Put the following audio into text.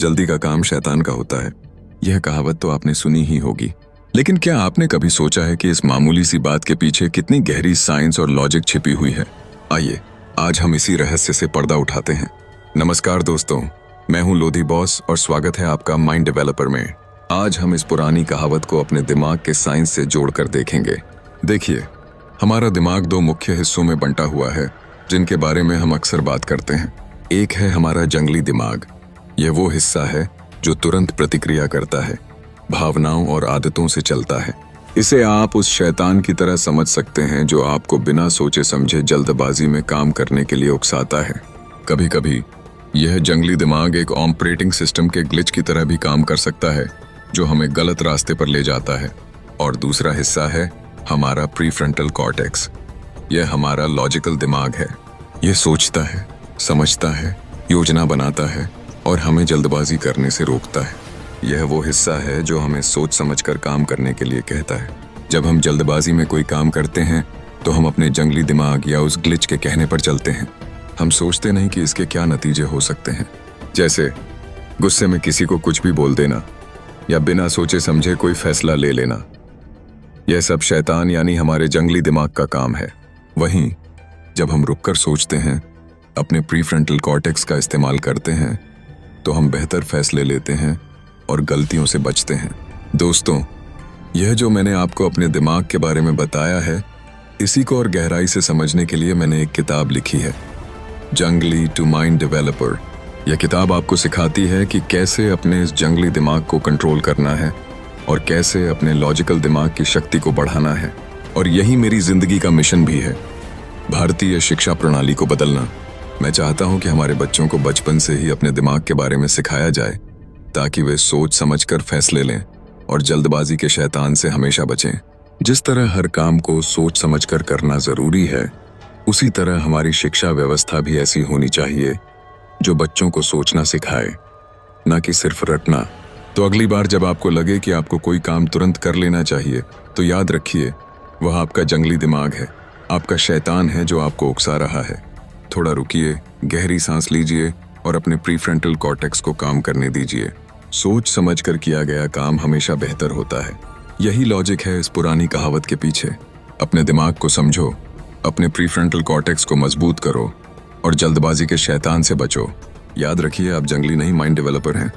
जल्दी का काम शैतान का होता है। यह कहावत तो आपने सुनी ही होगी, लेकिन क्या आपने कभी सोचा है कि इस मामूली सी बात के पीछे कितनी गहरी साइंस और लॉजिक छिपी हुई है? आइए आज हम इसी रहस्य से पर्दा उठाते हैं। नमस्कार दोस्तों, मैं हूं लोधी बॉस और स्वागत है आपका माइंड डेवलपर में। आज हम इस पुरानी कहावत को अपने दिमाग के साइंस से जोड़कर देखेंगे। देखिए, हमारा दिमाग दो मुख्य हिस्सों में बंटा हुआ है जिनके बारे में हम अक्सर बात करते हैं। एक है हमारा जंगली दिमाग। यह वो हिस्सा है जो तुरंत प्रतिक्रिया करता है, भावनाओं और आदतों से चलता है। इसे आप उस शैतान की तरह समझ सकते हैं जो आपको बिना सोचे समझे जल्दबाजी में काम करने के लिए उकसाता है। कभी कभी यह जंगली दिमाग एक ऑपरेटिंग सिस्टम के ग्लिच की तरह भी काम कर सकता है जो हमें गलत रास्ते पर ले जाता है। और दूसरा हिस्सा है हमारा प्रीफ्रंटल कॉर्टेक्स। यह हमारा लॉजिकल दिमाग है। यह सोचता है, समझता है, योजना बनाता है और हमें जल्दबाजी करने से रोकता है। यह वो हिस्सा है जो हमें सोच समझकर काम करने के लिए कहता है। जब हम जल्दबाजी में कोई काम करते हैं तो हम अपने जंगली दिमाग या उस ग्लिच के कहने पर चलते हैं। हम सोचते नहीं कि इसके क्या नतीजे हो सकते हैं, जैसे गुस्से में किसी को कुछ भी बोल देना या बिना सोचे समझे कोई फैसला ले लेना। यह सब शैतान यानी हमारे जंगली दिमाग का काम है। वहीं जब हम रुककर सोचते हैं, अपने प्रीफ्रंटल कॉर्टेक्स का इस्तेमाल करते हैं, तो हम बेहतर फैसले लेते हैं और गलतियों से बचते हैं। दोस्तों, यह जो मैंने आपको अपने दिमाग के बारे में बताया है, इसी को और गहराई से समझने के लिए मैंने एक किताब लिखी है, जंगली टू माइंड डेवलपर। यह किताब आपको सिखाती है कि कैसे अपने इस जंगली दिमाग को कंट्रोल करना है और कैसे अपने लॉजिकल दिमाग की शक्ति को बढ़ाना है। और यही मेरी जिंदगी का मिशन भी है, भारतीय शिक्षा प्रणाली को बदलना। मैं चाहता हूं कि हमारे बच्चों को बचपन से ही अपने दिमाग के बारे में सिखाया जाए ताकि वे सोच समझकर फैसले लें और जल्दबाजी के शैतान से हमेशा बचें। जिस तरह हर काम को सोच समझकर करना जरूरी है, उसी तरह हमारी शिक्षा व्यवस्था भी ऐसी होनी चाहिए जो बच्चों को सोचना सिखाए, ना कि सिर्फ रटना। तो अगली बार जब आपको लगे कि आपको कोई काम तुरंत कर लेना चाहिए, तो याद रखिए वह आपका जंगली दिमाग है, आपका शैतान है जो आपको उकसा रहा है। थोड़ा रुकिए, गहरी सांस लीजिए और अपने प्रीफ्रंटल कॉर्टेक्स को काम करने दीजिए। सोच समझकर किया गया काम हमेशा बेहतर होता है। यही लॉजिक है इस पुरानी कहावत के पीछे। अपने दिमाग को समझो, अपने प्रीफ्रंटल कॉर्टेक्स को मजबूत करो और जल्दबाजी के शैतान से बचो। याद रखिए, आप जंगली नहीं, माइंड डेवलपर हैं।